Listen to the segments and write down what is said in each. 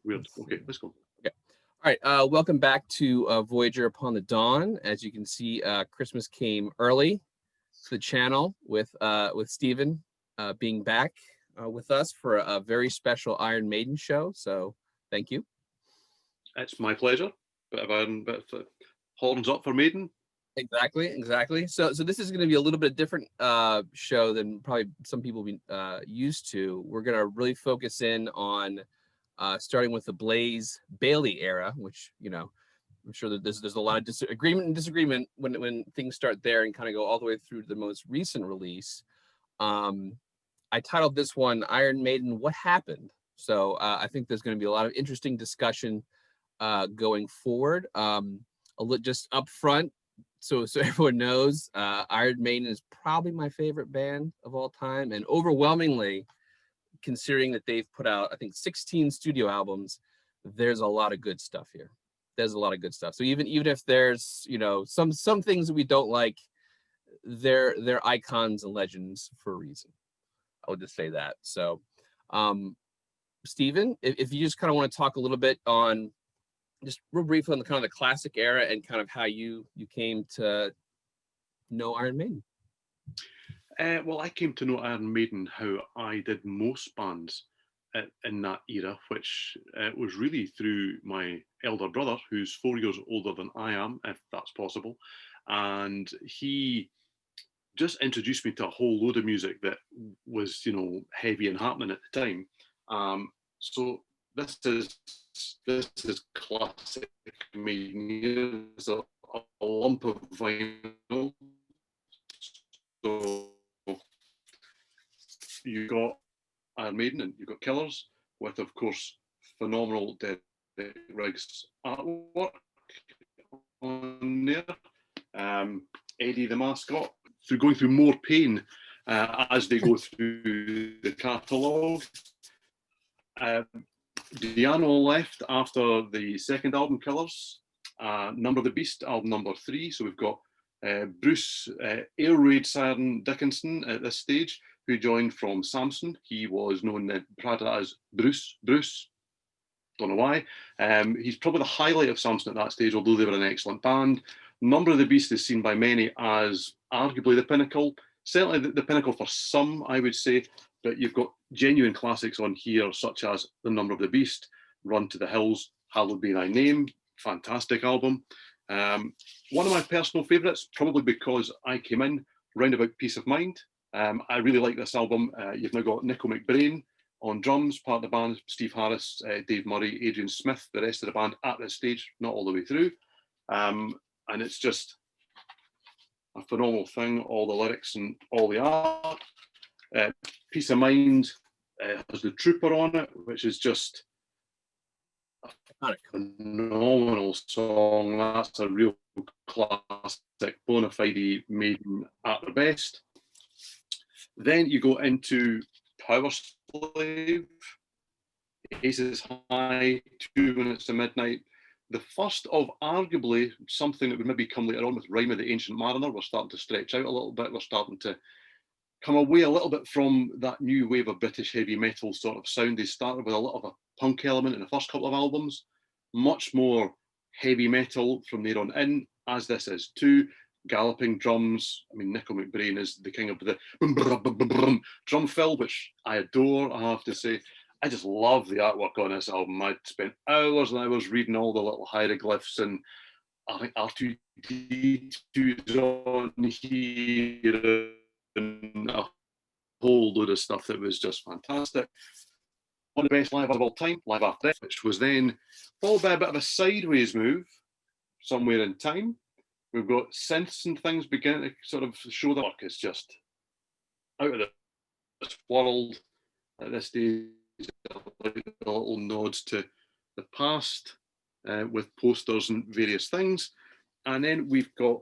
Weird. Okay, let's go. Okay. All right. Welcome back to Voyager Upon the Dawn. As you can see, Christmas came early to the channel with Steven being back with us for a very special Iron Maiden show. So thank you. It's my pleasure. Bit of horns up for Maiden. Exactly. So this is going to be a little bit different show than probably some people be used to. We're going to really focus in on starting with the Blaze Bailey era, which I'm sure that there's a lot of agreement and disagreement when things start there and kind of go all the way through to the most recent release. I titled this one Iron Maiden, What Happened? So I think there's going to be a lot of interesting discussion going forward. Just up front, so everyone knows, Iron Maiden is probably my favorite band of all time, and overwhelmingly, considering that they've put out, I think, 16 studio albums, there's a lot of good stuff here. There's a lot of good stuff. So even if there's some things that we don't like, they're icons and legends for a reason. I would just say that. So, Steven, if you just kind of want to talk a little bit on, just real briefly, on the kind of the classic era and kind of how you came to know Iron Maiden. Well, I came to know Iron Maiden how I did most bands in that era, which was really through my elder brother, who's 4 years older than I am, if that's possible. And he just introduced me to a whole load of music that was, heavy and happening at the time. So this is classic Maiden. It's a lump of vinyl. So you got Iron Maiden and you've got Killers with, of course, phenomenal Derek Riggs artwork on there. Eddie the mascot, through going through more pain as they go through the catalogue. Di'Anno left after the second album, Killers. Number of the Beast, album number 3. So we've got Bruce Air Raid Siren Dickinson at this stage, who joined from Samson. He was known prior to that as Bruce. Don't know why. He's probably the highlight of Samson at that stage, although they were an excellent band. Number of the Beast is seen by many as arguably the pinnacle. Certainly the pinnacle for some, I would say. But you've got genuine classics on here, such as The Number of the Beast, Run to the Hills, Hallowed Be Thy Name. Fantastic album. One of my personal favourites, probably because I came in round about Peace of Mind. I really like this album. You've now got Nico McBrain on drums, part of the band, Steve Harris, Dave Murray, Adrian Smith, the rest of the band at this stage, not all the way through. And it's just a phenomenal thing, all the lyrics and all the art. Peace of Mind has the Trooper on it, which is just a phenomenal song. That's a real classic, bona fide Maiden at their best. Then you go into Power Slave, Aces High, 2 Minutes to Midnight. The first of arguably something that would maybe come later on with Rime of the Ancient Mariner. We're starting to stretch out a little bit. We're starting to come away a little bit from that new wave of British heavy metal sort of sound. They started with a lot of a punk element in the first couple of albums, much more heavy metal from there on in, as this is too. Galloping drums. I mean, Nico McBrain is the king of the drum fill, which I adore, I have to say. I just love the artwork on this album. I spent hours and hours reading all the little hieroglyphs, and I think R2D2 is on here, and a whole load of stuff that was just fantastic. One of the best live of all time, Live After Death, which was then followed by a bit of a sideways move somewhere in time. We've got synths and things beginning to sort of show that work is just out of this world at this stage. Like the little nods to the past with posters and various things. And then we've got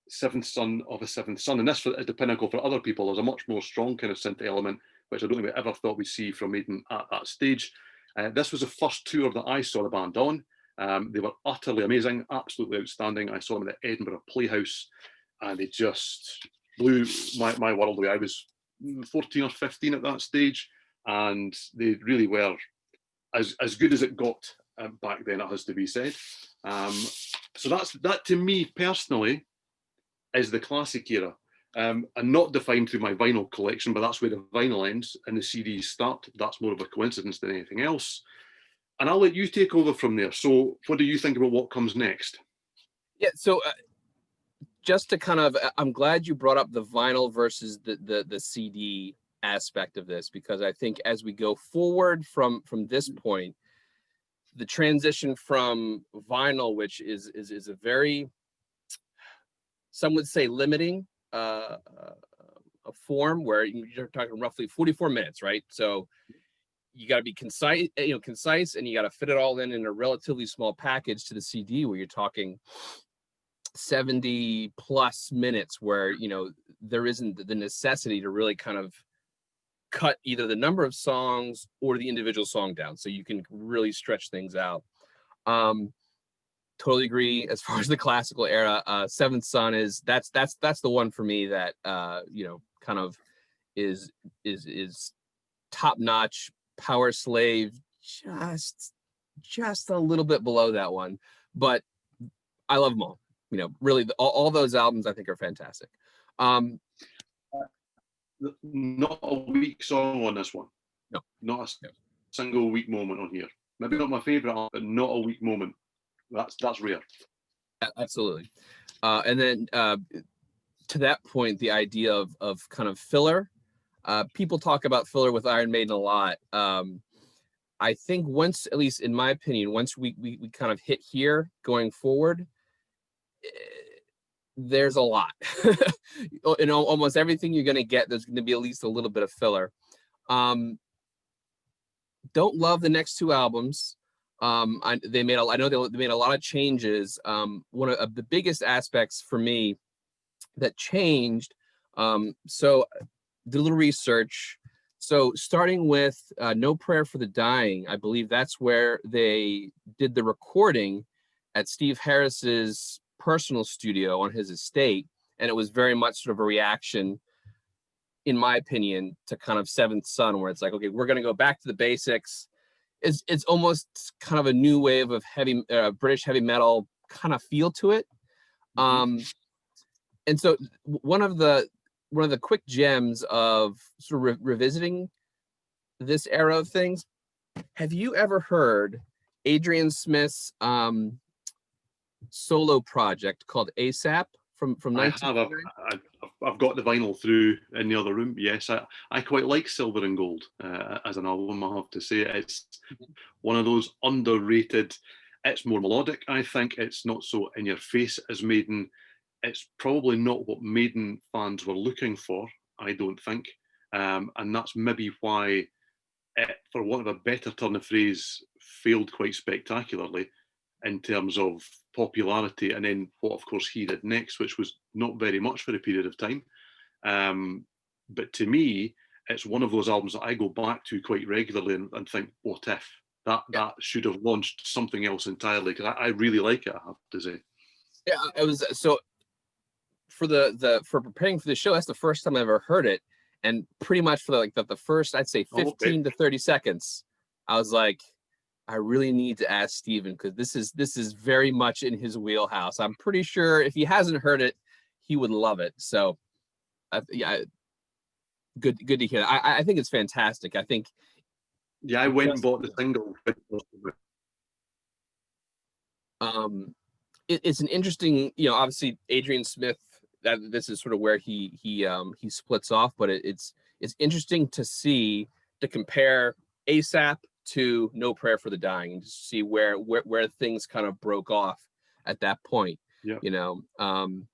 Seventh Son of a Seventh Son. And this is the pinnacle for other people. There's a much more strong kind of synth element, which I don't think we ever thought we'd see from Maiden at that stage. This was the first tour that I saw the band on. They were utterly amazing, absolutely outstanding. I saw them at the Edinburgh Playhouse, and they just blew my world away. I was 14 or 15 at that stage, and they really were as good as it got back then, it has to be said. So that to me personally is the classic era. And not defined through my vinyl collection, but that's where the vinyl ends and the CDs start. That's more of a coincidence than anything else. And I'll let you take over from there. So what do you think about what comes next? Yeah, so just to kind of, I'm glad you brought up the vinyl versus the CD aspect of this, because I think as we go forward from this point, the transition from vinyl, which is a very, some would say limiting a form, where you're talking roughly 44 minutes, right? So you got to be concise, concise, and you got to fit it all in a relatively small package to the CD, where you're talking 70 plus minutes, where there isn't the necessity to really kind of cut either the number of songs or the individual song down, so you can really stretch things out. Totally agree. As far as the classical era, Seventh Son that's the one for me that kind of is top notch. Power Slave just a little bit below that one, but I love them all. Really, all those albums I think are fantastic. Not a weak song on this one. No, not a single weak moment on here. Maybe not my favorite, but not a weak moment. That's rare. Absolutely. And then to that point, the idea of kind of filler. People talk about filler with Iron Maiden a lot. I think once, at least in my opinion, once we kind of hit here going forward, there's a lot. Almost everything you're going to get, there's going to be at least a little bit of filler. Don't love the next two albums. I know they made a lot of changes. One of the biggest aspects for me that changed, so did a little research. So starting with No Prayer for the Dying, I believe that's where they did the recording at Steve Harris's personal studio on his estate. And it was very much sort of a reaction, in my opinion, to kind of Seventh Son, where it's like, okay, we're going to go back to the basics. It's almost kind of a new wave of heavy British heavy metal kind of feel to it. And so one of the quick gems of sort of revisiting this era of things, have you ever heard Adrian Smith's solo project called ASAP from 1999? I've got the vinyl through in the other room. Yes, I quite like Silver and Gold as an album. I have to say, it's one of those underrated. It's more melodic. I think it's not so in your face as Maiden. It's probably not what Maiden fans were looking for, I don't think. And that's maybe why it, for want of a better turn of phrase, failed quite spectacularly in terms of popularity. And then what, of course, he did next, which was not very much for a period of time. But to me, it's one of those albums that I go back to quite regularly and think, what if? That should have launched something else entirely, because I really like it, I have to say. Yeah, it was so. For preparing for the show, that's the first time I ever heard it, and pretty much for the first, I'd say 15 to 30 seconds, I was like, I really need to ask Steven, because this is very much in his wheelhouse. I'm pretty sure if he hasn't heard it, he would love it. So, good to hear. I think it's fantastic. I think. Yeah, I went and bought the single. It's an interesting, obviously Adrian Smith. That this is sort of where he splits off, but it's interesting to compare ASAP to No Prayer for the Dying, and to see where things kind of broke off at that point. Yeah. And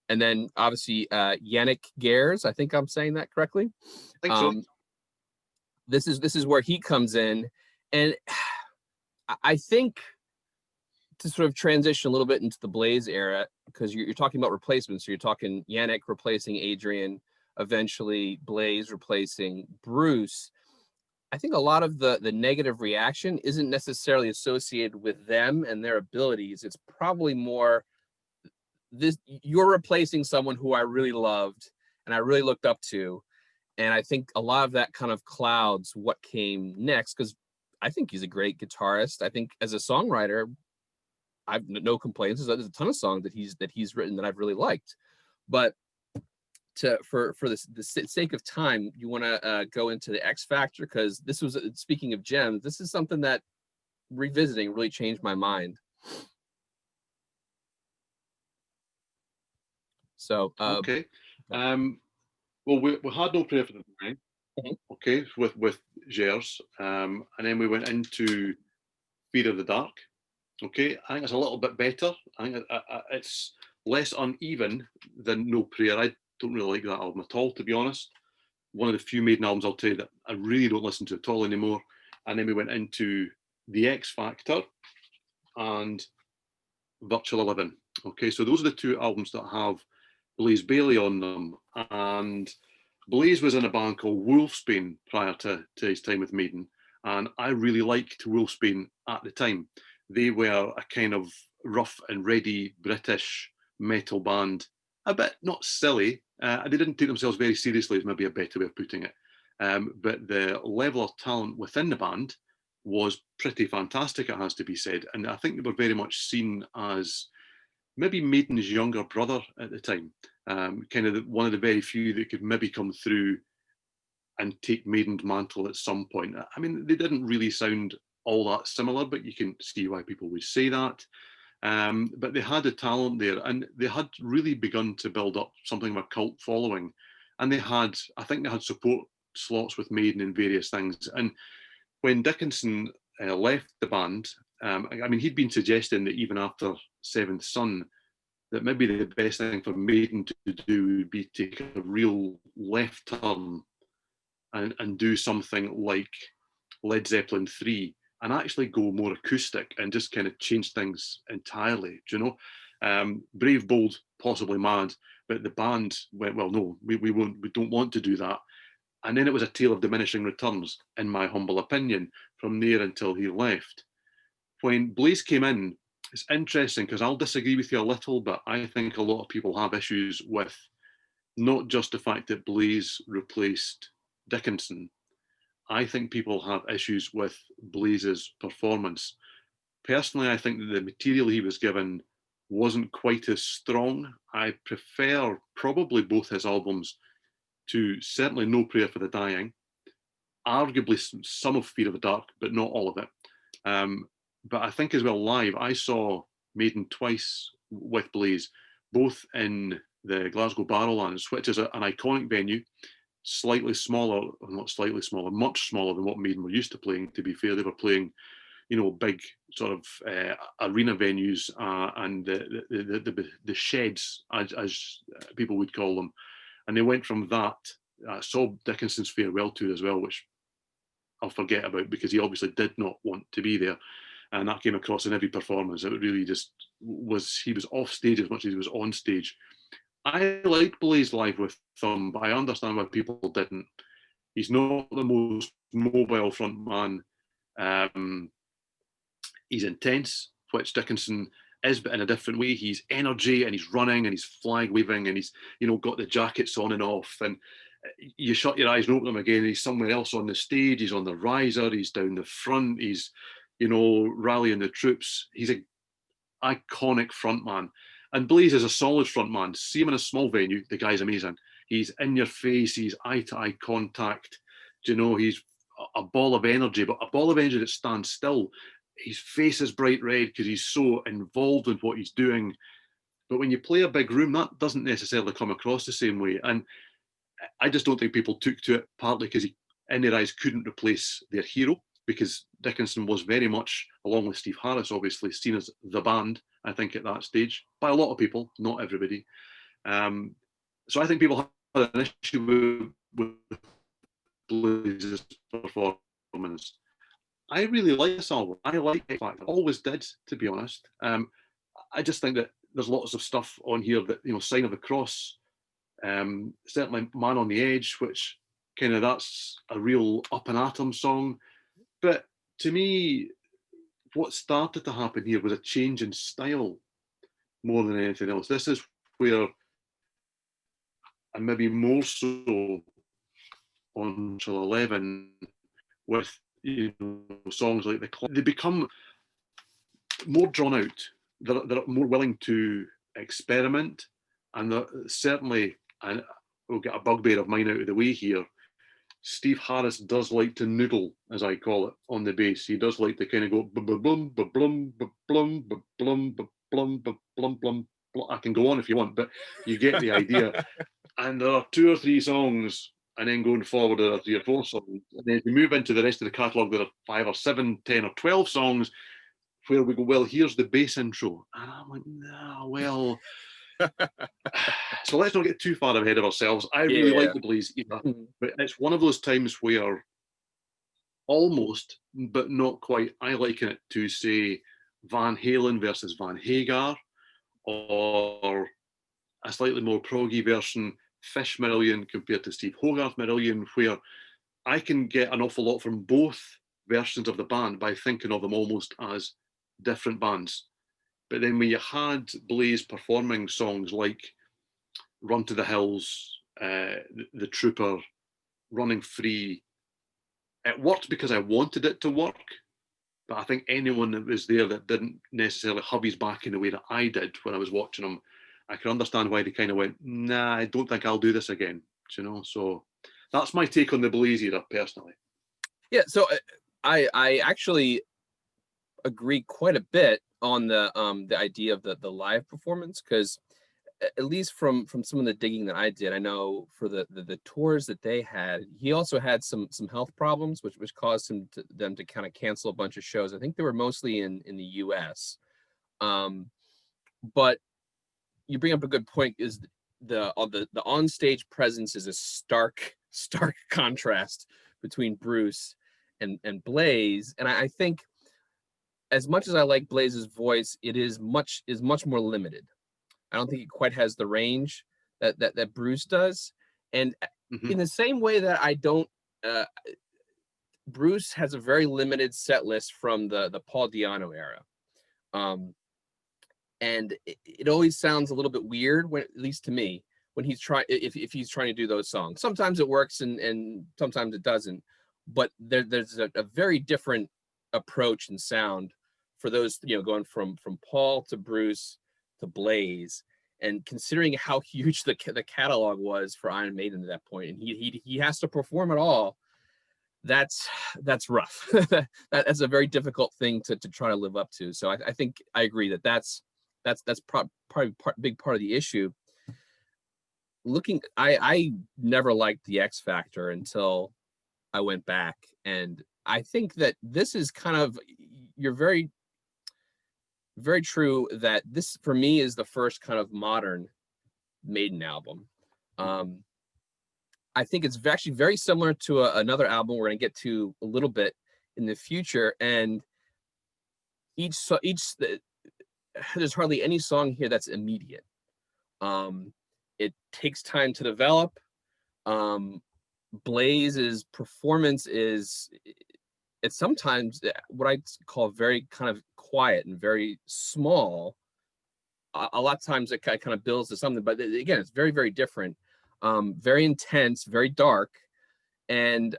then obviously Yannick Gers, I think I'm saying that correctly. I think so. This is where he comes in, and I think, to sort of transition a little bit into the Blaze era, because you're talking about replacements. So you're talking Yannick replacing Adrian, eventually Blaze replacing Bruce. I think a lot of the negative reaction isn't necessarily associated with them and their abilities. It's probably more you're replacing someone who I really loved and I really looked up to. And I think a lot of that kind of clouds what came next, because I think he's a great guitarist. I think as a songwriter, I've no complaints. There's a ton of songs that he's written that I've really liked. But for the sake of time, you want to go into the X Factor, because this was, speaking of gems, this is something that revisiting really changed my mind. So okay. Well, we had No Prayer for the Dying, okay, with Gers, and then we went into Fear of the Dark. Okay, I think it's a little bit better. I think it's less uneven than No Prayer. I don't really like that album at all, to be honest. One of the few Maiden albums, I'll tell you, that I really don't listen to at all anymore. And then we went into The X Factor and Virtual 11. Okay, so those are the two albums that have Blaze Bayley on them. And Blaze was in a band called Wolfsbane prior to his time with Maiden. And I really liked Wolfsbane at the time. They were a kind of rough and ready British metal band, a bit not silly. They didn't take themselves very seriously, is maybe a better way of putting it. But the level of talent within the band was pretty fantastic, it has to be said. And I think they were very much seen as maybe Maiden's younger brother at the time, kind of one of the very few that could maybe come through and take Maiden's mantle at some point. I mean, they didn't really sound all that similar, but you can see why people would say that. But they had a talent there, and they had really begun to build up something of a cult following. And I think they had support slots with Maiden and various things. And when Dickinson left the band, I mean, he'd been suggesting that even after Seventh Son, that maybe the best thing for Maiden to do would be take a real left turn and do something like Led Zeppelin 3 and actually go more acoustic and just kind of change things entirely, do you know? Brave, bold, possibly mad, but the band went, well, no, we don't want to do that. And then it was a tale of diminishing returns, in my humble opinion, from there until he left. When Blaze came in, it's interesting because I'll disagree with you a little, but I think a lot of people have issues with not just the fact that Blaze replaced Dickinson. I think people have issues with Blaze's performance. Personally, I think that the material he was given wasn't quite as strong. I prefer probably both his albums to certainly No Prayer for the Dying, arguably some of Fear of the Dark, but not all of it. But I think as well live, I saw Maiden twice with Blaze, both in the Glasgow Barrowlands, which is an iconic venue, slightly smaller, or not slightly smaller, much smaller than what Maiden were used to playing, to be fair. They were playing, you know, big sort of arena venues and the sheds, as people would call them. And they went from that, saw Dickinson's farewell tour as well, which I'll forget about because he obviously did not want to be there. And that came across in every performance. It really just was, he was off stage as much as he was on stage. I liked Blaze live with them, but I understand why people didn't. He's not the most mobile front man. He's intense, which Dickinson is, but in a different way. He's energy and he's running and he's flag waving and he's, you know, got the jackets on and off. And you shut your eyes and open them again, and he's somewhere else on the stage. He's on the riser, he's down the front, he's, you know, rallying the troops. He's an iconic frontman. And Blaze is a solid frontman. See him in a small venue, the guy's amazing. He's in your face, he's eye-to-eye contact. Do you know, he's a ball of energy, but a ball of energy that stands still. His face is bright red because he's so involved in what he's doing. But when you play a big room, that doesn't necessarily come across the same way. And I just don't think people took to it, partly because he, in their eyes, couldn't replace their hero, because Dickinson was very much, along with Steve Harris, obviously, seen as the band, I think, at that stage, by a lot of people, not everybody. So I think people had an issue with Blaze's performance. I really like this album. I like it. I always did, to be honest. I just think that there's lots of stuff on here that, you know, Sign of the Cross, certainly Man on the Edge, which kind of, that's a real up and atom song. But to me, what started to happen here was a change in style more than anything else. This is where, and maybe more so on Till 11, with, songs like they become more drawn out. They're more willing to experiment, and certainly, and we'll get a bugbear of mine out of the way here. Steve Harris does like to noodle, as I call it, on the bass. He does like to kind of go blum blum blum blum blum blum blum blum. I can go on if you want, but you get the idea. And there are 2 or 3 songs, and then going forward there are 3 or 4 songs. And then if you move into the rest of the catalogue, there are 5 or 7, 10 or 12 songs where we go, well, here's the bass intro. And I'm like, nah, well. So let's not get too far ahead of ourselves. I really like the Blaze Eater, but it's one of those times where almost, but not quite, I liken it to, say, Van Halen versus Van Hagar, or a slightly more proggy version, Fish Marillion compared to Steve Hogarth Marillion, where I can get an awful lot from both versions of the band by thinking of them almost as different bands. But then when you had Blaze performing songs like Run to the Hills, The Trooper, Running Free, it worked because I wanted it to work. But I think anyone that was there that didn't necessarily hub his back in the way that I did when I was watching them, I can understand why they kind of went, nah, I don't think I'll do this again. So that's my take on the Blaze era, personally. Yeah, so I actually agree quite a bit on the idea of the live performance, because at least from some of the digging that I did, I know for the tours that they had, he also had some health problems, which caused them to kind of cancel a bunch of shows. I think they were mostly in the U.S. But you bring up a good point. Is the onstage presence is a stark contrast between Bruce and Blaze, and I think as much as I like Blaze's voice, it is much more limited. I don't think it quite has the range that Bruce does. And in the same way that I don't, Bruce has a very limited set list from the Paul Di'Anno era. And it always sounds a little bit weird, when, at least to me, when he's trying, if he's trying to do those songs. Sometimes it works and sometimes it doesn't. But there's a very different approach and sound for those, going from Paul to Bruce to Blaze, and considering how huge the catalog was for Iron Maiden at that point, and he has to perform it all. That's rough. That's a very difficult thing to try to live up to. So I think I agree that's probably big part of the issue. I never liked the X Factor until I went back, and I think that this is kind of, you're very, very true that this for me is the first kind of modern Maiden album. I think it's actually very similar to another album we're going to get to a little bit in the future, and there's hardly any song here that's immediate. It takes time to develop. Blaze's performance it's sometimes what I call very kind of quiet and very small. A lot of times it kind of builds to something, but again, it's very, very different. Very intense, very dark. And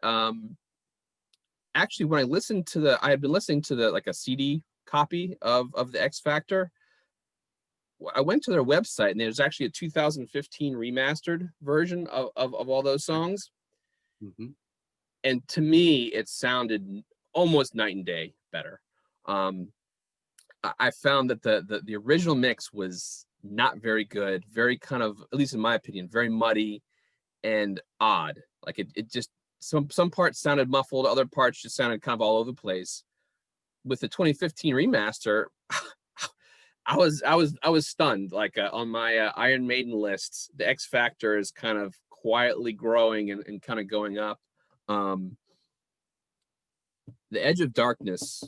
actually, when I had been listening to like a CD copy of the X Factor, I went to their website, and there's actually a 2015 remastered version of all those songs. And to me, it sounded almost night and day better. I found that the original mix was not very good, very kind of, at least in my opinion, very muddy and odd. Like it just, some parts sounded muffled, other parts just sounded kind of all over the place. With the 2015 remaster, I was stunned. Like on my Iron Maiden lists, the X Factor is kind of quietly growing and kind of going up. The Edge of Darkness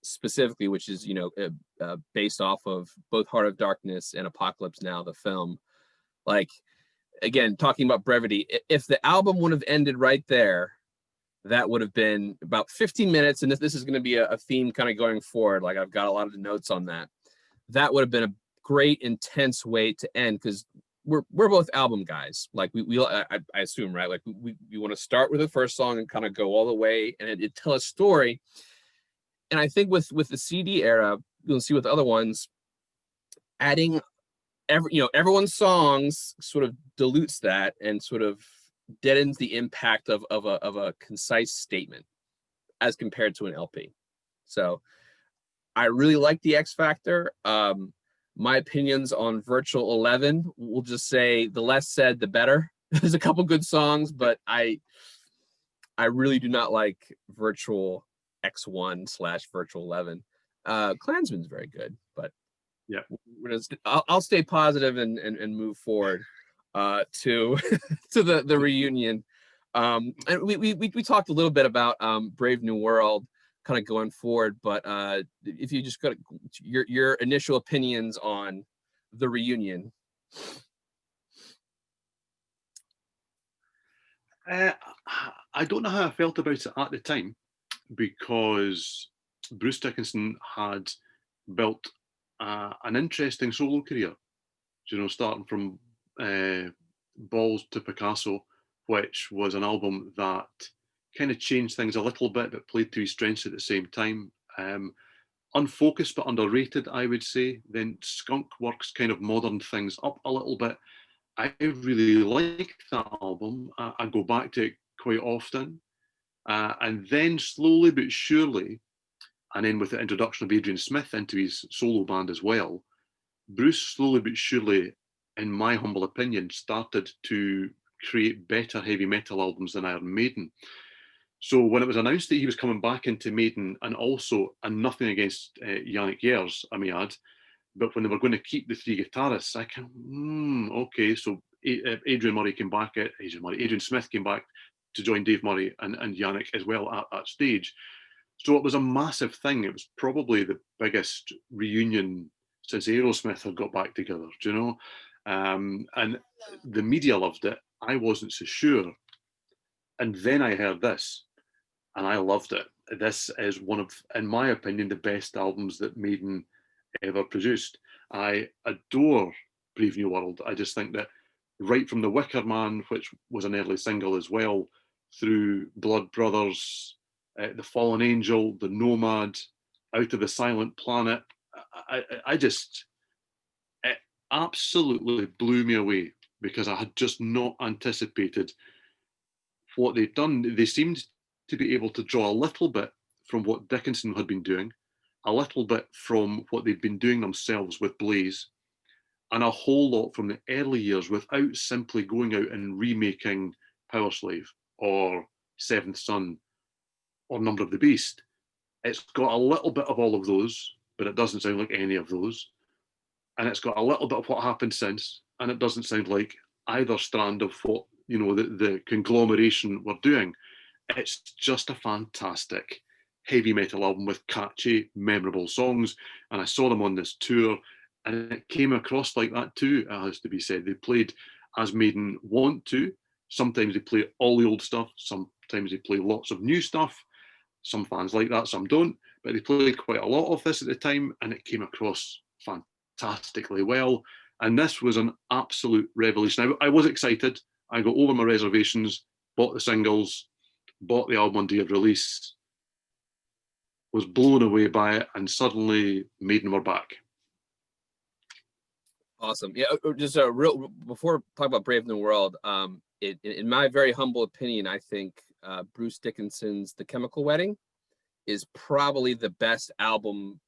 specifically, which is based off of both Heart of Darkness and Apocalypse Now, the film. Like, again, talking about brevity, if the album would have ended right there, that would have been about 15 minutes, and this is going to be a theme kind of going forward. Like, I've got a lot of notes on that. That would have been a great, intense way to end, because we're both album guys. Like I assume, right? Like we want to start with the first song and kind of go all the way and it tell a story. And I think with the CD era, you'll see with other ones, adding everyone's songs sort of dilutes that and sort of deadens the impact of a concise statement as compared to an LP. So I really like the X Factor. My opinions on Virtual 11, we'll just say the less said, the better. There's a couple good songs, but I really do not like Virtual X1/Virtual 11. Klansman's very good, but yeah, I'll stay positive and move forward to to the reunion. And we talked a little bit about Brave New World kind of going forward, but if you just got your initial opinions on the reunion. I don't know how I felt about it at the time, because Bruce Dickinson had built an interesting solo career, starting from Balls to Picasso, which was an album that kind of changed things a little bit, but played to his strengths at the same time. Unfocused but underrated, I would say. Then Skunk Works kind of moderned things up a little bit. I really like that album. I go back to it quite often. And then slowly but surely, and then with the introduction of Adrian Smith into his solo band as well, Bruce slowly but surely, in my humble opinion, started to create better heavy metal albums than Iron Maiden. So when it was announced that he was coming back into Maiden, and nothing against Yannick Yers, I may add, but when they were going to keep the three guitarists, I can, okay, so Adrian Smith came back to join Dave Murray and Yannick as well at that stage. So it was a massive thing. It was probably the biggest reunion since Aerosmith had got back together, and the media loved it. I wasn't so sure. And then I heard this, and I loved it. This is one of, in my opinion, the best albums that Maiden ever produced. I adore Brave New World. I just think that right from The Wicker Man, which was an early single as well, through Blood Brothers, The Fallen Angel, The Nomad, Out of the Silent Planet, I just, it absolutely blew me away, because I had just not anticipated what they'd done. They seemed to be able to draw a little bit from what Dickinson had been doing, a little bit from what they'd been doing themselves with Blaze, and a whole lot from the early years, without simply going out and remaking Power Slave or Seventh Son or Number of the Beast. It's got a little bit of all of those, but it doesn't sound like any of those. And it's got a little bit of what happened since, and it doesn't sound like either strand of what, the conglomeration were doing. It's just a fantastic heavy metal album with catchy, memorable songs. And I saw them on this tour, and it came across like that too, it has to be said. They played as Maiden want to. Sometimes they play all the old stuff, sometimes they play lots of new stuff. Some fans like that, some don't, but they played quite a lot of this at the time, and it came across fantastically well. And this was an absolute revolution. I was excited. I got over my reservations, bought the singles, bought the album on day of release, was blown away by it, and suddenly Maiden were back. Awesome. Yeah, just a real, before talk about Brave New World, in my very humble opinion, I think Bruce Dickinson's The Chemical Wedding is probably the best album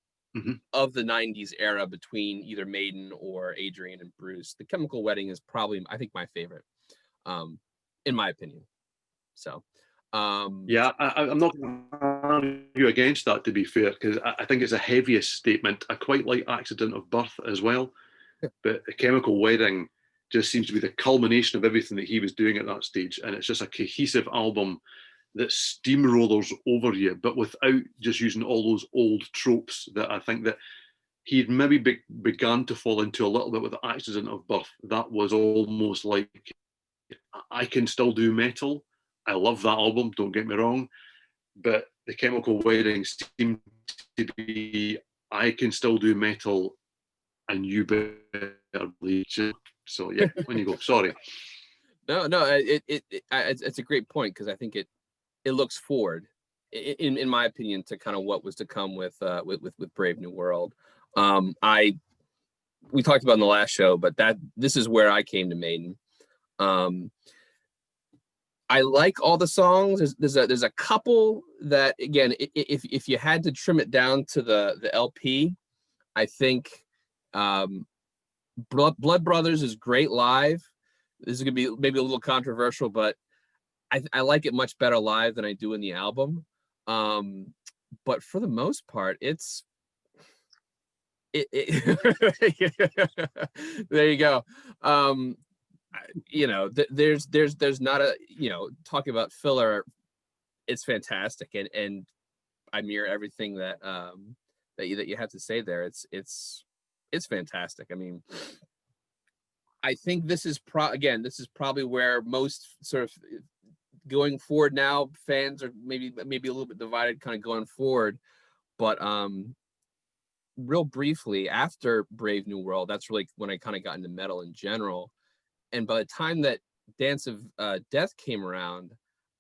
of the 90s era between either Maiden or Adrian and Bruce. The Chemical Wedding is probably, I think, my favorite, in my opinion. So, yeah, I'm not going to argue against that, to be fair, because I think it's a heaviest statement. I quite like Accident of Birth as well, but The Chemical Wedding just seems to be the culmination of everything that he was doing at that stage, and it's just a cohesive album that steamrollers over you, but without just using all those old tropes that I think that he'd maybe began to fall into a little bit with The Accident of Birth. That was almost like, I can still do metal. I love that album, don't get me wrong, but The Chemical Wedding seemed to be, I can still do metal, and you better believe it. So yeah, when you go, sorry. No, it's a great point, because I think it looks forward, in my opinion, to kind of what was to come with Brave New World. We talked about in the last show, but this is where I came to Maiden. I like all the songs. There's a couple that, again, if you had to trim it down to the LP, I think Blood Brothers is great live. This is gonna be maybe a little controversial, but I like it much better live than I do in the album. But for the most part, there you go. There's not a, talking about filler, it's fantastic, and I mirror everything that you have to say there. It's fantastic. I mean, I think this is probably where most sort of going forward now, fans are maybe a little bit divided kind of going forward. But real briefly, after Brave New World, that's really when I kind of got into metal in general. And by the time that Dance of Death came around,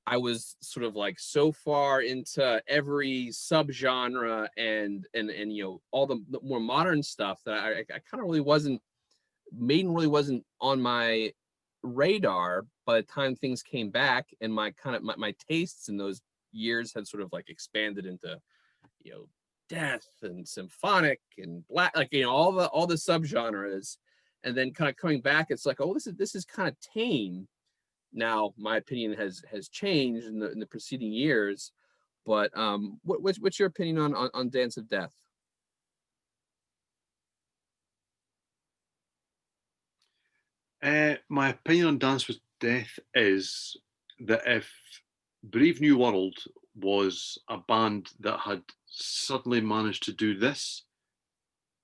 I was sort of like so far into every subgenre and all the more modern stuff that I kind of really wasn't, Maiden really wasn't on my radar by the time things came back, and my tastes in those years had sort of like expanded into death and symphonic and black, like all the subgenres. And then kind of coming back, it's like, oh, this is kind of tame. Now my opinion has changed in the preceding years, but what's your opinion on Dance of Death? My opinion on Dance with Death is that if Brave New World was a band that had suddenly managed to do this,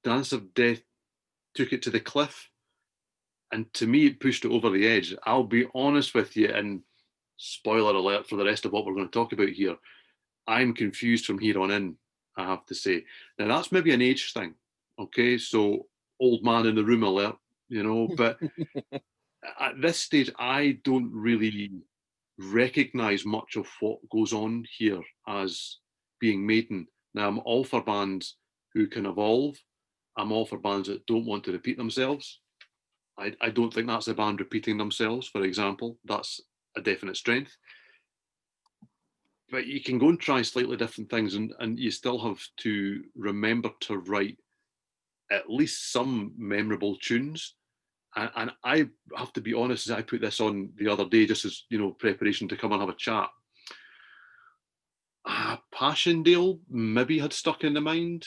Dance of Death took it to the cliff. And to me, it pushed it over the edge. I'll be honest with you, and spoiler alert for the rest of what we're going to talk about here, I'm confused from here on in, I have to say. Now, that's maybe an age thing, okay? So, old man in the room alert, but at this stage, I don't really recognize much of what goes on here as being Maiden. Now, I'm all for bands who can evolve. I'm all for bands that don't want to repeat themselves. I don't think that's a band repeating themselves, for example. That's a definite strength. But you can go and try slightly different things, and you still have to remember to write at least some memorable tunes. And I have to be honest, as I put this on the other day, just as preparation to come and have a chat. Passchendaele maybe had stuck in the mind.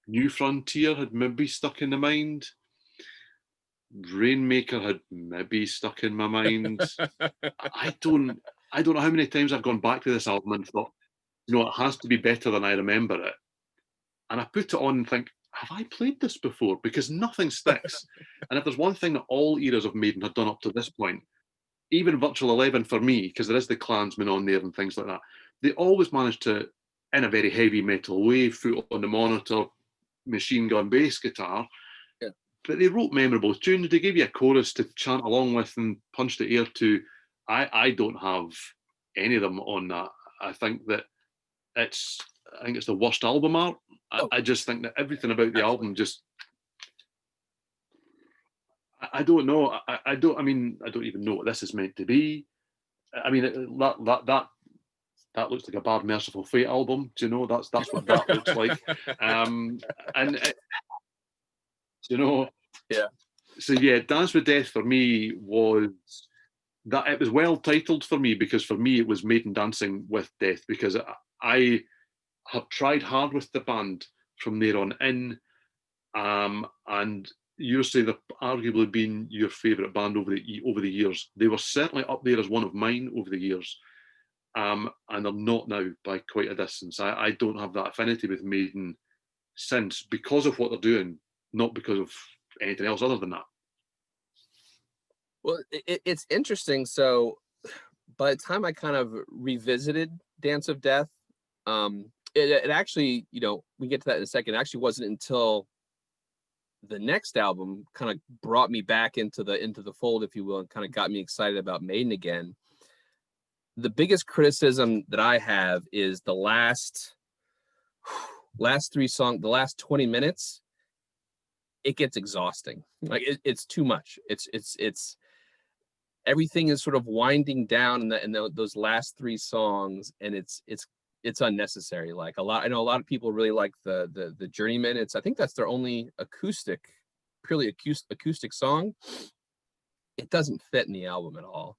New Frontier had maybe stuck in the mind. Rainmaker had maybe stuck in my mind. I don't know how many times I've gone back to this album and thought, it has to be better than I remember it. And I put it on and think, have I played this before? Because nothing sticks. And if there's one thing that all eras of Maiden had done up to this point, even Virtual 11 for me, because there is the Klansman on there and things like that, they always managed to, in a very heavy metal way, foot on the monitor, machine gun bass guitar, but they wrote memorable tunes. They gave you a chorus to chant along with and punch the air to. I don't have any of them on that. I think it's the worst album art. I just think that everything about the album just. I don't know. I don't even know what this is meant to be. I mean, that looks like a Bad Merciful Fate album. Do you know? That's what that looks like. And Yeah. So yeah, Dance with Death for me was that it was well titled for me, because for me it was Maiden dancing with death, because I have tried hard with the band from there on in, and you're saying they've arguably been your favourite band over the years. They were certainly up there as one of mine over the years, and they're not now by quite a distance. I don't have that affinity with Maiden since, because of what they're doing, not because of anything else other than that. Well, it's interesting. So by the time I kind of revisited Dance of Death, it actually, we get to that in a second. It actually wasn't until the next album kind of brought me back into the fold, if you will, and kind of got me excited about Maiden again. The biggest criticism that I have is the last three songs, the last 20 minutes, it gets exhausting. Like it's too much. It's everything is sort of winding down in those last three songs, and it's unnecessary. Like I know a lot of people really like the Journeyman. I think that's their only purely acoustic song. It doesn't fit in the album at all.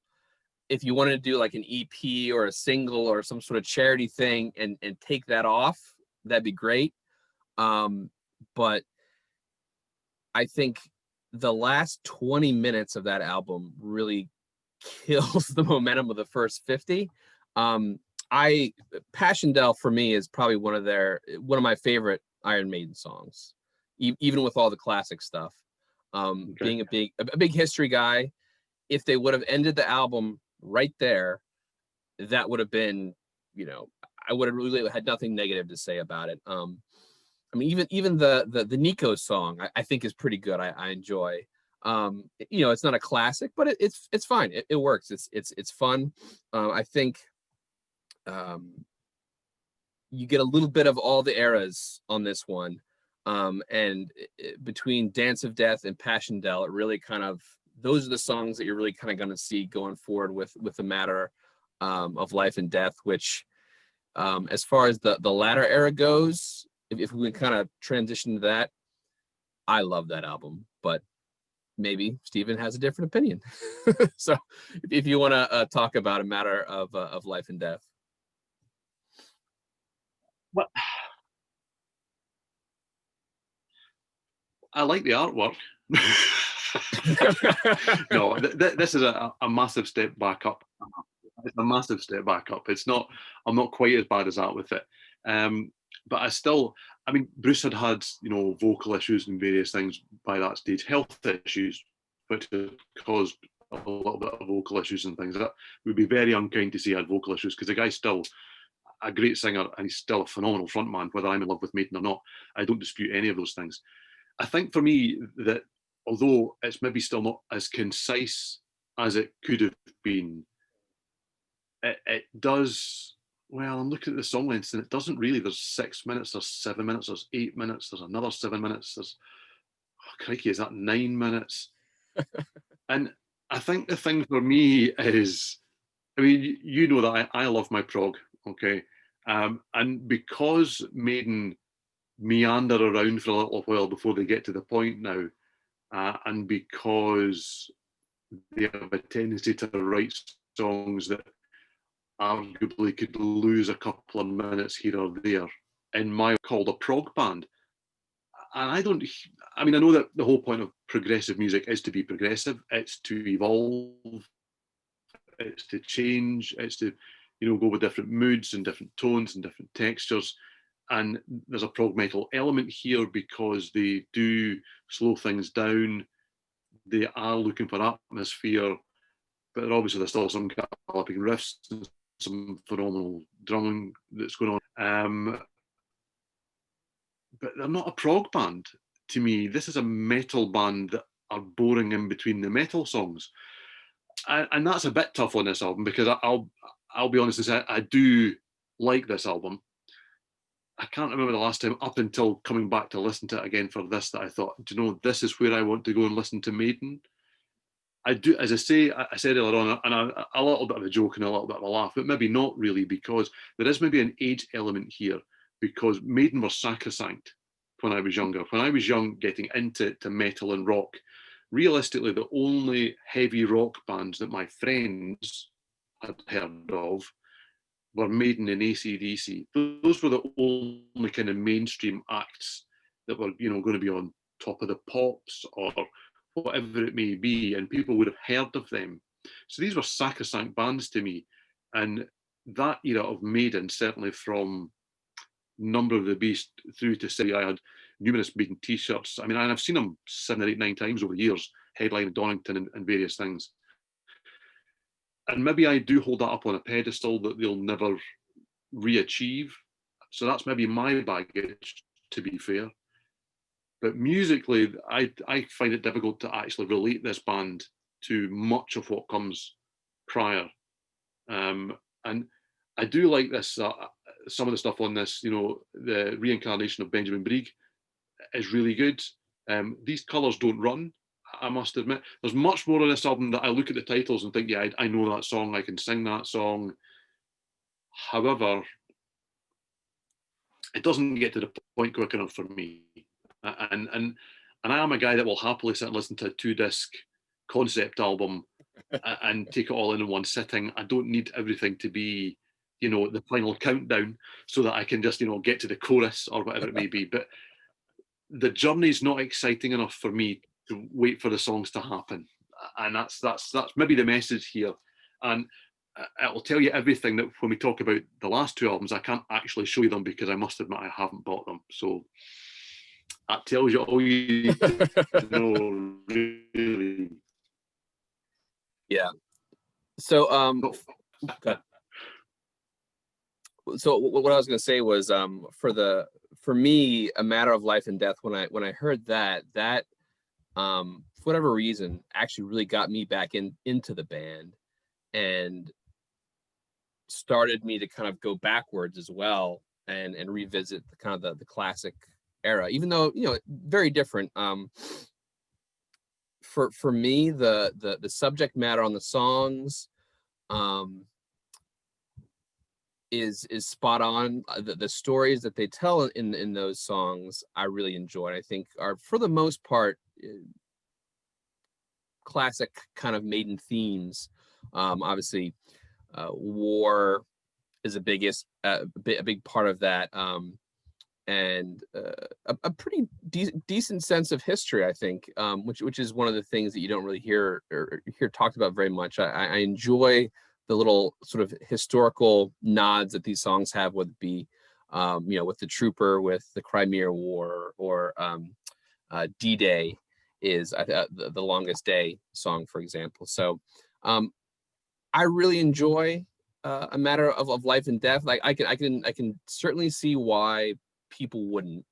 If you wanted to do like an EP or a single or some sort of charity thing and take that off, that'd be great. But I think the last 20 minutes of that album really kills the momentum of the first 50. Passchendaele for me is probably one of my favorite Iron Maiden songs, even with all the classic stuff. Being a big history guy, if they would have ended the album right there, that would have been, I would have really had nothing negative to say about it. I mean, even the Nico song, I think is pretty good. I enjoy. It's not a classic, but it's fine. It works. It's fun. I think you get a little bit of all the eras on this one. And between Dance of Death and Passchendaele, it really those are the songs that you're really kind of going to see going forward with the matter of life and death, which as far as the latter era goes, if we kind of transition to that, I love that album, but maybe Steven has a different opinion. So if you want to talk about a matter of life and death. Well, I like the artwork. No, this is a massive step back up. It's a massive step back up. I'm not quite as bad as that with it. But Bruce had vocal issues and various things by that stage, health issues, which had caused a little bit of vocal issues and things. That would be very unkind to say he had vocal issues, because the guy's still a great singer and he's still a phenomenal frontman, whether I'm in love with Maiden or not. I don't dispute any of those things. I think for me that although it's maybe still not as concise as it could have been, it does, well, I'm looking at the song lengths and it doesn't really. There's 6 minutes, there's 7 minutes, there's 8 minutes, there's another 7 minutes, there's, crikey, is that 9 minutes? And I think the thing for me is, you know that I love my prog, okay? And because Maiden meander around for a little while before they get to the point now, and because they have a tendency to write songs that arguably could lose a couple of minutes here or there, in my called a prog band. And I know that the whole point of progressive music is to be progressive, it's to evolve, it's to change, it's to go with different moods and different tones and different textures. And there's a prog metal element here because they do slow things down. They are looking for atmosphere, but obviously there's still some galloping riffs and some phenomenal drumming that's going on. But they're not a prog band to me. This is a metal band that are boring in between the metal songs. And that's a bit tough on this album, because I'll be honest and say I do like this album. I can't remember the last time, up until coming back to listen to it again for this, that I thought, this is where I want to go and listen to Maiden. I do, as I said earlier on, and a little bit of a joke and a little bit of a laugh, but maybe not really, because there is maybe an age element here, because Maiden were sacrosanct when I was younger. When I was young, getting into metal and rock, realistically, the only heavy rock bands that my friends had heard of were Maiden and AC/DC. Those were the only kind of mainstream acts that were, going to be on Top of the Pops or whatever it may be, and people would have heard of them. So these were sacrosanct bands to me. And that era of Maiden, certainly from Number of the Beast through to City, I had numerous Maiden t-shirts. And I've seen them 7 or 8, 9 times over the years, headlining Donington and various things. And maybe I do hold that up on a pedestal that they'll never re-achieve. So that's maybe my baggage, to be fair. But musically, I find it difficult to actually relate this band to much of what comes prior. And I do like this. Some of the stuff on this, the reincarnation of Benjamin Brieg is really good. These colours don't run, I must admit. There's much more of this album that I look at the titles and think, yeah, I know that song, I can sing that song. However, it doesn't get to the point quick enough for me. And I am a guy that will happily sit and listen to a 2-disc concept album and take it all in one sitting. I don't need everything to be, the final countdown so that I can just, get to the chorus or whatever it may be. But the journey's not exciting enough for me to wait for the songs to happen. And that's maybe the message here. And it'll tell you everything that when we talk about the last 2 albums, I can't actually show you them because I must admit I haven't bought them. So that tells you all you need to know, really. Yeah. So so what I was going to say was for me, A Matter of Life and Death, when I heard that for whatever reason actually really got me back into the band and started me to kind of go backwards as well and revisit the kind of the classic era, even though very different. For me, the subject matter on the songs is spot on. The stories that they tell in those songs I really enjoy. I think are, for the most part, classic kind of Maiden themes. Obviously, war is a big part of that, and a pretty decent sense of history, I think, which is one of the things that you don't really hear talked about very much. I enjoy the little sort of historical nods that these songs have, whether it be with the Trooper, with the Crimea War, or D-Day is the Longest Day song, for example. So I really enjoy A Matter of Life and Death. Like I can certainly see why people wouldn't.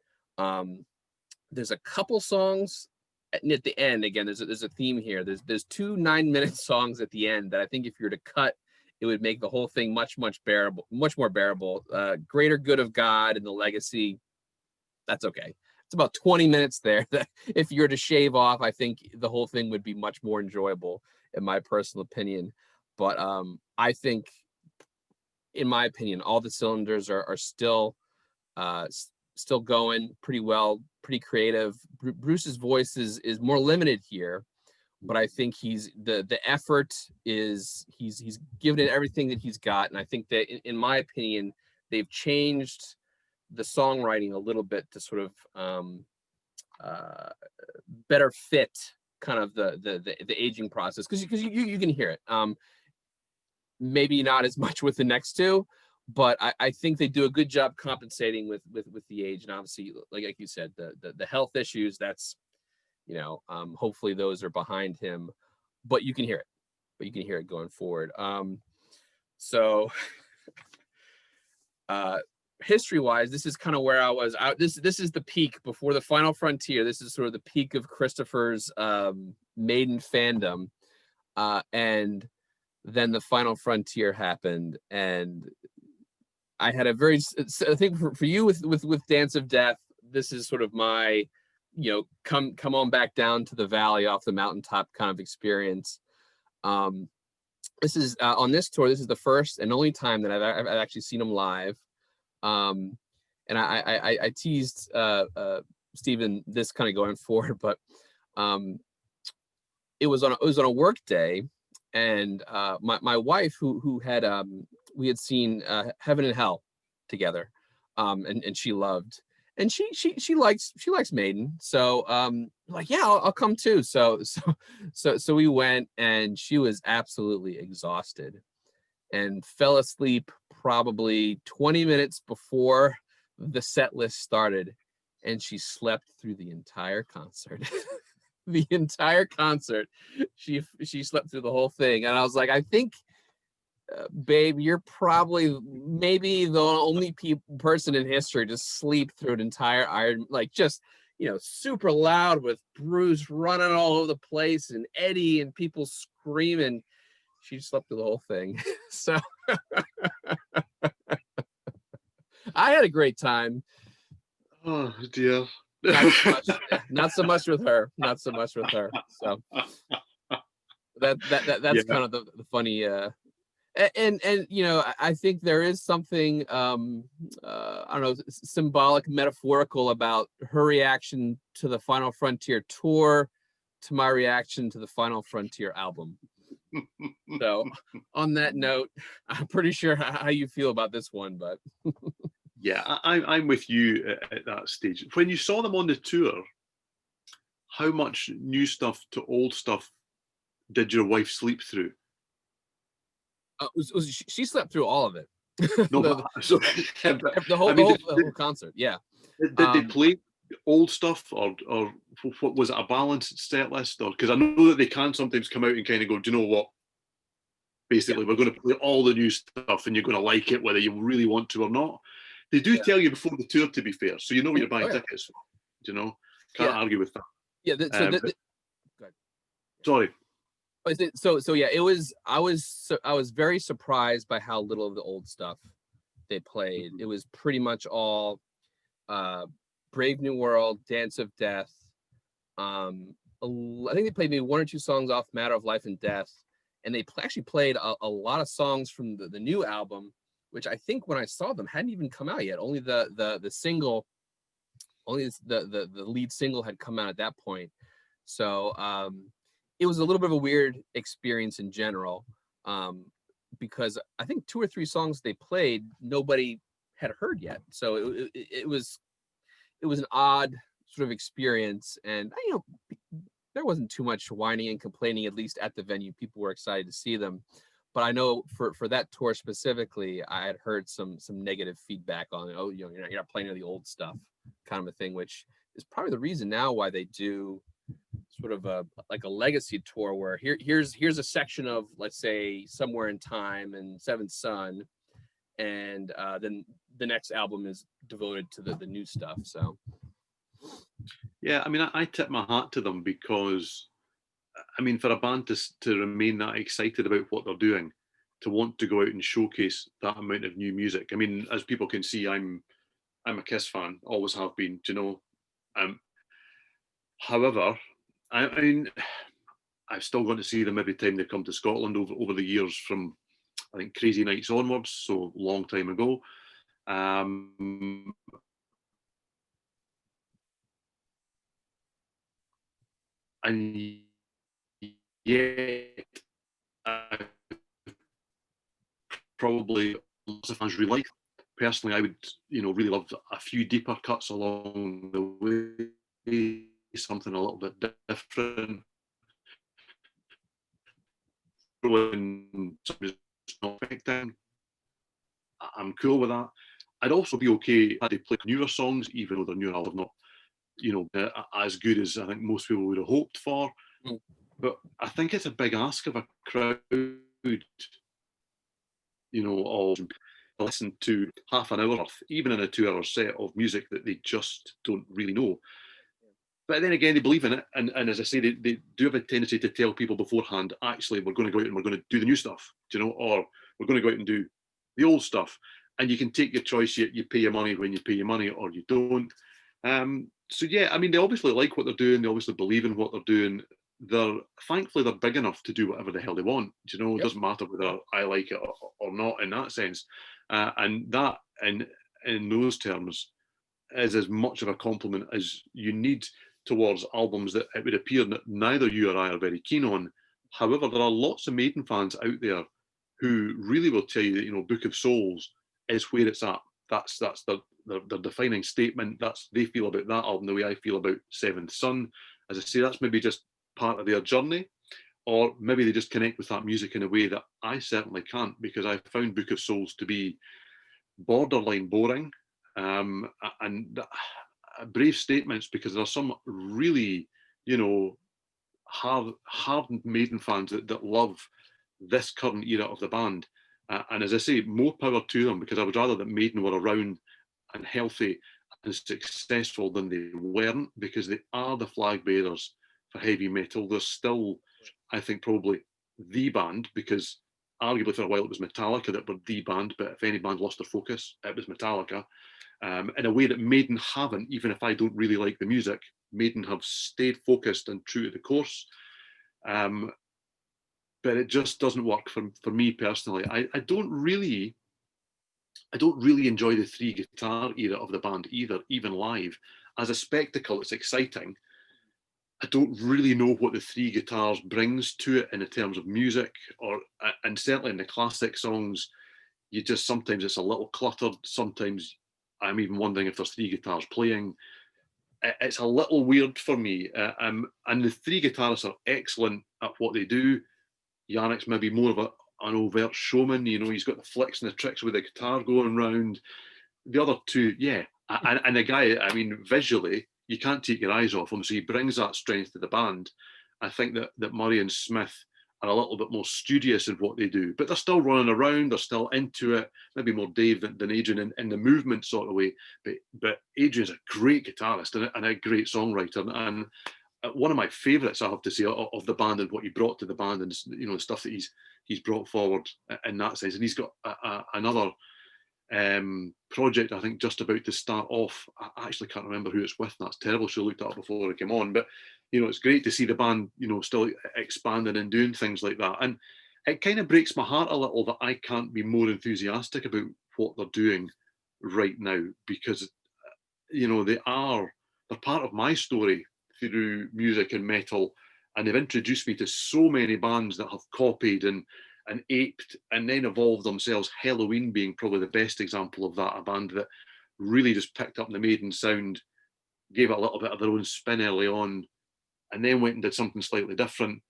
There's a couple songs at the end. Again, there's a theme here. There's 2 9-minute songs at the end that I think if you were to cut, it would make the whole thing much more bearable. Greater Good of God and The Legacy, that's okay. It's about 20 minutes there that if you were to shave off, I think the whole thing would be much more enjoyable, in my personal opinion. But I think, in my opinion, all the cylinders are still going pretty well, pretty creative. Bruce's voice is more limited here, but I think the effort is he's given it everything that he's got, and I think that in my opinion they've changed the songwriting a little bit to sort of better fit kind of the aging process, because you can hear it. Maybe not as much with the next 2, but I think they do a good job compensating with the age, and obviously, like you said, the health issues. That's hopefully those are behind him, but you can hear it going forward. So history-wise, this is kind of where I was out. This is the peak before the Final Frontier. This is sort of the peak of Christopher's Maiden fandom, and then the Final Frontier happened, and I had a very, I think for you with Dance of Death, this is sort of my, come on back down to the valley off the mountaintop kind of experience. This is on this tour. This is the first and only time that I've actually seen them live. And I teased Steven this kind of going forward, but it was on a work day, and my wife who had we had seen Heaven and Hell together, and she loved, and she likes Maiden, so like, yeah, I'll come too. So we went, and she was absolutely exhausted and fell asleep probably 20 minutes before the set list started, and she slept through the entire concert. The entire concert, she slept through the whole thing, and I was like, I think, babe, you're probably maybe the only person in history to sleep through an entire Iron, like, just super loud with Bruce running all over the place and Eddie and people screaming. She slept through the whole thing. So I had a great time. Oh dear. Not so much with her. Not so much with her. So that's kind of the funny and I think there is something I don't know, symbolic, metaphorical about her reaction to the Final Frontier tour to my reaction to the Final Frontier album. So on that note, I'm pretty sure how you feel about this one, but yeah, I'm with you at that stage. When you saw them on the tour, how much new stuff to old stuff did your wife sleep through? She slept through all of it. No, the whole concert. Yeah. Did they play old stuff, or what was it, a balanced set list? Or because I know that they can sometimes come out and kind of go, do you know what? Basically, we're going to play all the new stuff, and you're going to like it whether you really want to or not. They do tell you before the tour, to be fair, so you know what you're buying tickets for. You know, can't argue with that. Yeah. Sorry. So yeah, it was. I was very surprised by how little of the old stuff they played. It was pretty much all Brave New World, Dance of Death. I think they played maybe one or two songs off Matter of Life and Death, and they actually played a lot of songs from the new album, which I think when I saw them hadn't even come out yet. Only the single, only the lead single had come out at that point. So it was a little bit of a weird experience in general, because I think 2 or 3 songs they played nobody had heard yet. So it was an odd sort of experience, and there wasn't too much whining and complaining, at least at the venue. People were excited to see them, but I know for that tour specifically, I had heard some negative feedback on it. Oh, you're not playing any of the old stuff, kind of a thing, which is probably the reason now why they do sort of a legacy tour where here's a section of, let's say, Somewhere in Time and Seventh Son, and then the next album is devoted to the new stuff. So yeah, I mean, I tip my hat to them, because I mean, for a band to remain that excited about what they're doing, to want to go out and showcase that amount of new music. I mean, as people can see, I'm a Kiss fan, always have been, however, I mean, I've still got to see them every time they come to Scotland over the years, from I think Crazy Nights onwards, so long time ago. And yet, probably lots of fans really like. Personally, I would, really love a few deeper cuts along the way, something a little bit different. When somebody's not affecting, I'm cool with that. I'd also be okay had they play newer songs, even though they're newer, album, not, as good as I think most people would have hoped for. Mm. But I think it's a big ask of a crowd, all listen to half an hour worth, even in a 2-hour set of music that they just don't really know. But then again, they believe in it, and as I say, they do have a tendency to tell people beforehand, actually, we're going to go out and we're going to do the new stuff, or we're going to go out and do the old stuff. And you can take your choice. You pay your money when you pay your money, or you don't. So yeah, I mean, they obviously like what they're doing. They obviously believe in what they're doing. Thankfully they're big enough to do whatever the hell they want. It doesn't matter whether I like it or not in that sense. And that, in those terms, is as much of a compliment as you need towards albums that it would appear that neither you or I are very keen on. However, there are lots of Maiden fans out there who really will tell you that Book of Souls is where it's at. That's their defining statement. They feel about that album the way I feel about Seventh Son. As I say, that's maybe just part of their journey, or maybe they just connect with that music in a way that I certainly can't, because I found Book of Souls to be borderline boring, and brave statements, because there are some really, hardened Maiden fans that love this current era of the band. And as I say, more power to them, because I would rather that Maiden were around and healthy unsuccessful than they weren't, because they are the flag bearers for heavy metal. They're still, I think, probably the band, because arguably for a while it was Metallica that were the band, but if any band lost their focus, it was Metallica. In a way that Maiden haven't, even if I don't really like the music, Maiden have stayed focused and true to the course. But it just doesn't work for me personally. I don't really enjoy the three guitar era of the band either, even live. As a spectacle, it's exciting. I don't really know what the three guitars brings to it in terms of music, and certainly in the classic songs, you just, sometimes it's a little cluttered. Sometimes I'm even wondering if there's three guitars playing. It's a little weird for me. And the three guitarists are excellent at what they do. Yannick's maybe more of an overt showman. You know, he's got the flicks and the tricks with the guitar going round. The other two, yeah. And the guy, I mean, visually, you can't take your eyes off him. So he brings that strength to the band. I think that Murray and Smith are a little bit more studious in what they do, but they're still running around. They're still into it. Maybe more Dave than Adrian in the movement sort of way. But Adrian's a great guitarist and a great songwriter. And one of my favourites, I have to say, of the band and what he brought to the band, and you know, the stuff that he's brought forward in that sense. And he's got another project, I think, just about to start off. I actually can't remember who it's with. That's terrible. Should have looked it up before I came on. But you know, it's great to see the band, you know, still expanding and doing things like that. And it kind of breaks my heart a little that I can't be more enthusiastic about what they're doing right now, because you know, they're part of my story through music and metal, and they've introduced me to so many bands that have copied and aped and then evolved themselves. Halloween being probably the best example of that, a band that really just picked up the Maiden sound, gave it a little bit of their own spin early on, and then went and did something slightly different.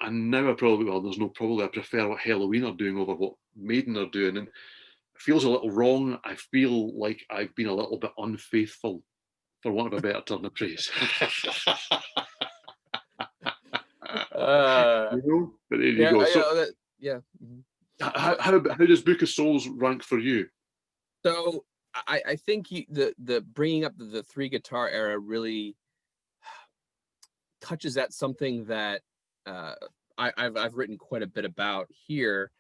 And now I prefer what Halloween are doing over what Maiden are doing. And it feels a little wrong. I feel like I've been a little bit unfaithful, for want of a better term of praise. You know? But there you go. So, yeah. How does Book of Souls rank for you? So I think the bringing up the three guitar era really touches at something that I've written quite a bit about here.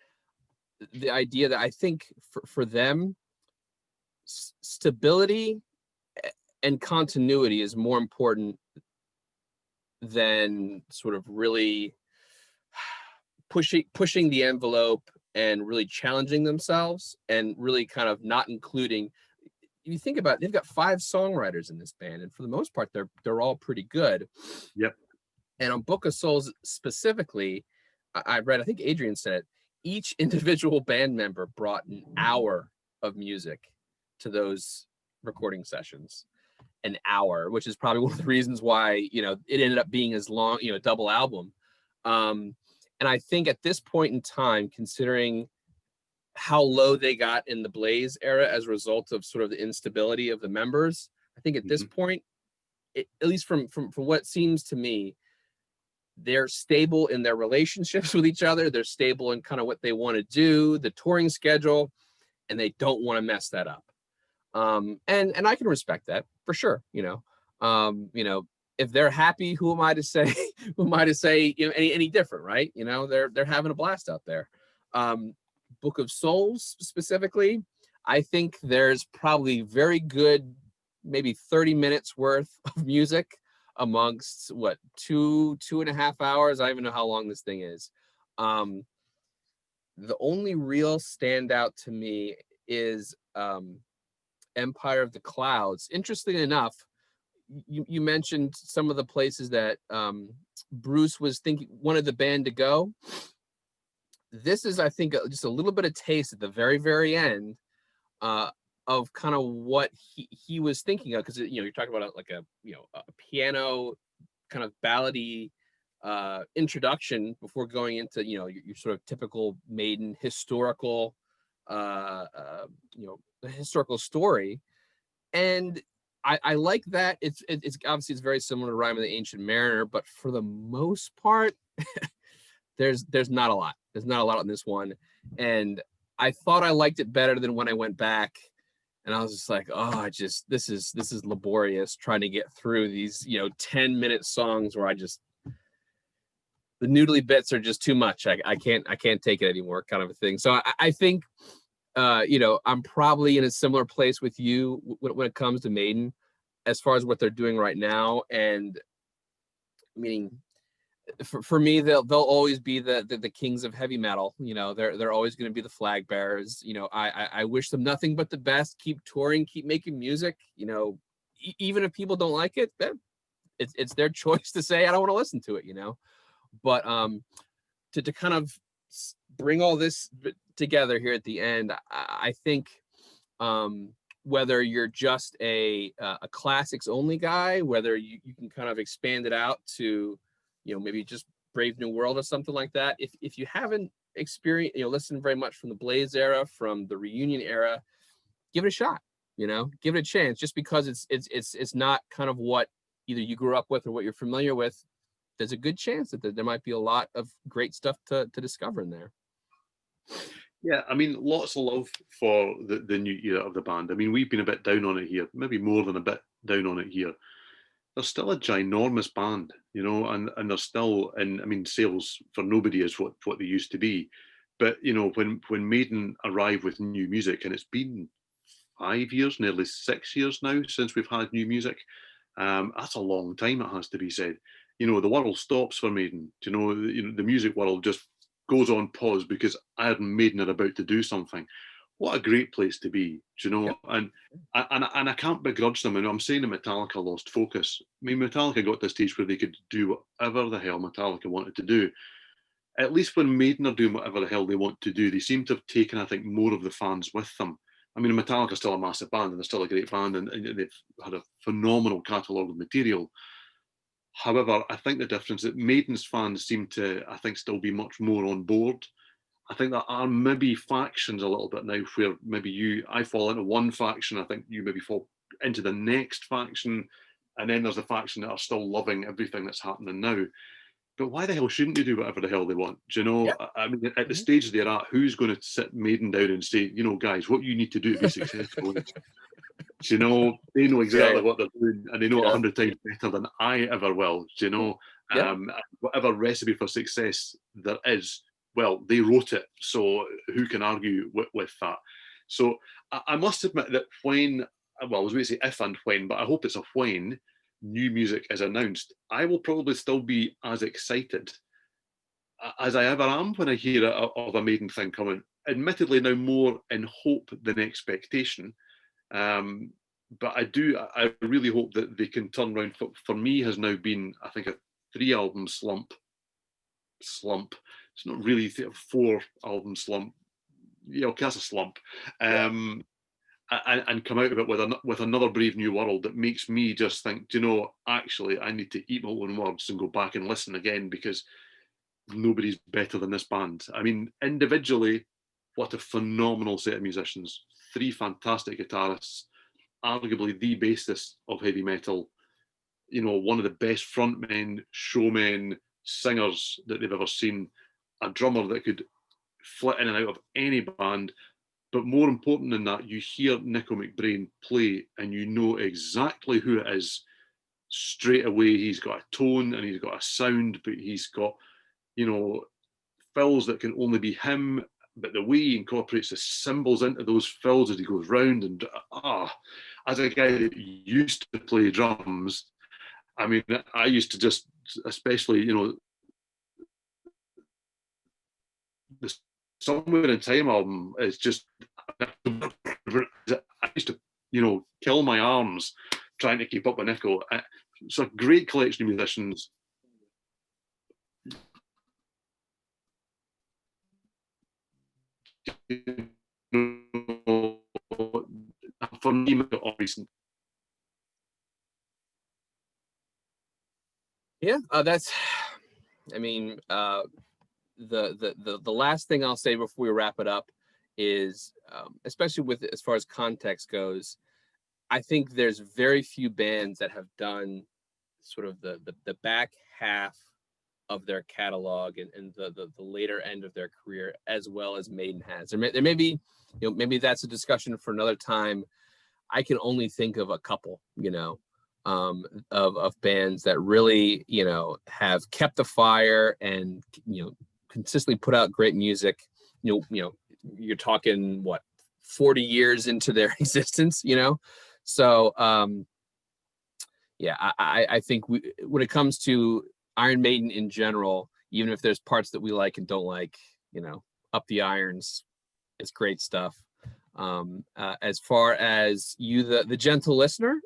The idea that I think for them, stability and continuity is more important than sort of really pushing the envelope and really challenging themselves, and really kind of not including. If you think about it, they've got 5 songwriters in this band, and for the most part, they're all pretty good. Yep. And on Book of Souls specifically, I read, I think Adrian said it, each individual band member brought an hour of music to those recording sessions. An hour, which is probably one of the reasons why, you know, it ended up being as long, you know, a double album. And I think at this point in time, considering how low they got in the Blaze era as a result of sort of the instability of the members, I think at this point, at least from what seems to me, they're stable in their relationships with each other. They're stable in kind of what they want to do, the touring schedule, and they don't want to mess that up. And I can respect that for sure. You know, if they're happy, who am I to say? Who am I to say, you know, any different, right? You know, they're having a blast out there. Book of Souls specifically, I think there's probably very good, maybe 30 minutes worth of music amongst what 2.5 hours. I don't even know how long this thing is. The only real standout to me is Empire of the Clouds. Interestingly enough, you mentioned some of the places that Bruce wanted the band to go. This is, I think, just a little bit of taste at the very, very end of kind of what he was thinking of, because, you know, you're talking about a piano kind of ballady introduction before going into, you know, your sort of typical Maiden historical historical story. And I like that. It's obviously it's very similar to Rime of the Ancient Mariner, but for the most part, there's not a lot. There's not a lot on this one. And I thought I liked it better than when I went back And I was just like, oh, this is laborious trying to get through these, 10-minute songs where the noodly bits are just too much. I can't take it anymore, kind of a thing. So I think, I'm probably in a similar place with you when it comes to Maiden, as far as what they're doing right now. And meaning, for me, they'll always be the kings of heavy metal. They're always going to be the flag bearers. I wish them nothing but the best. Keep touring, keep making music. Even if people don't like it, it's their choice to say I don't want to listen to it. But to kind of bring all this together here at the end, I think whether you're just a classics only guy, whether you can kind of expand it out to maybe just Brave New World or something like that. If you haven't experienced, listened very much from the Blaze era, from the Reunion era, give it a shot. Give it a chance. Just because it's not kind of what either you grew up with or what you're familiar with, there's a good chance that there might be a lot of great stuff to discover in there. Yeah, I mean, lots of love for the new era of the band. I mean, we've been a bit down on it here, maybe more than a bit down on it here. They're still a ginormous band, and they're still, and I mean, sales for nobody is what they used to be. But when Maiden arrive with new music, and it's been 5 years, nearly 6 years now since we've had new music, that's a long time, it has to be said. The world stops for Maiden. The music world just goes on pause because Iron Maiden are about to do something. What a great place to be, Yep. And I can't begrudge them. And I'm saying that Metallica lost focus. I mean, Metallica got to a stage where they could do whatever the hell Metallica wanted to do. At least when Maiden are doing whatever the hell they want to do, they seem to have taken, I think, more of the fans with them. I mean, Metallica's still a massive band, and they're still a great band, and they've had a phenomenal catalogue of material. However, I think the difference that Maiden's fans seem to, I think, still be much more on board. I think there are maybe factions a little bit now where maybe I fall into one faction, I think you maybe fall into the next faction, and then there's a faction that are still loving everything that's happening now. But why the hell shouldn't they do whatever the hell they want? Do you know? Yeah. I mean, at the stage they're at, who's going to sit Maiden down and say, guys, what you need to do to be successful is, they know exactly what they're doing, and they know it 100 times better than I ever will. Whatever recipe for success there is, well, they wrote it, so who can argue with that? So I must admit that I was going to say if and when, but I hope it's a when new music is announced, I will probably still be as excited as I ever am when I hear of a Maiden thing coming. Admittedly, now more in hope than expectation. But I really hope that they can turn around. For me, has now been, I think, a 3-album slump. It's not really a 4-album slump. That's a slump. And come out of it with another Brave New World that makes me just think, actually, I need to eat my own words and go back and listen again, because nobody's better than this band. I mean, individually, what a phenomenal set of musicians. 3 fantastic guitarists, arguably the bassist of heavy metal, one of the best frontmen, showmen, singers that they've ever seen, a drummer that could flit in and out of any band. But more important than that, you hear Nico McBrain play and you know exactly who it is straight away. He's got a tone and he's got a sound, but he's got, fills that can only be him. But the way he incorporates the cymbals into those fills as he goes round, and as a guy that used to play drums, I mean, I used to just, especially, the Somewhere in Time album is just, I used to, kill my arms trying to keep up with Nico. It's a great collection of musicians. For me, recent. Yeah, that's, I mean, the last thing I'll say before we wrap it up is, especially with as far as context goes, I think there's very few bands that have done sort of the back half of their catalog and the later end of their career as well as Maiden has. There may be, maybe that's a discussion for another time. I can only think of a couple, of bands that really, have kept the fire and, consistently put out great music. You're talking what, 40 years into their existence, So yeah, I think when it comes to Iron Maiden in general, even if there's parts that we like and don't like, Up the Irons, it's great stuff. As far as you, the gentle listener,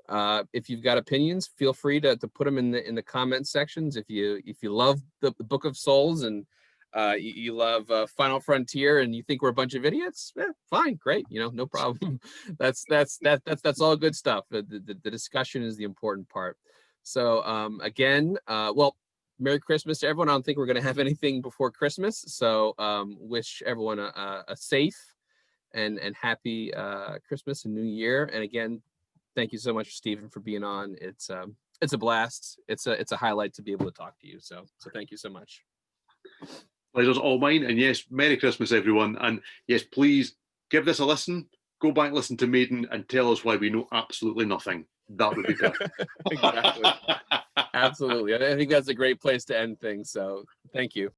if you've got opinions, feel free to put them in the comment sections. If you love the Book of Souls and you love Final Frontier and you think we're a bunch of idiots, fine, great, no problem. that's all good stuff. The discussion is the important part. So again, well, Merry Christmas to everyone. I don't think we're going to have anything before Christmas, so wish everyone a safe and happy Christmas and New Year. And again, thank you so much, Steven, for being on. It's a blast. It's a highlight to be able to talk to you. So thank you so much. Pleasure's all mine. And yes, Merry Christmas, everyone. And yes, please give this a listen. Go back, listen to Maiden, and tell us why we know absolutely nothing. That would be perfect. Exactly. Absolutely. I think that's a great place to end things. So thank you.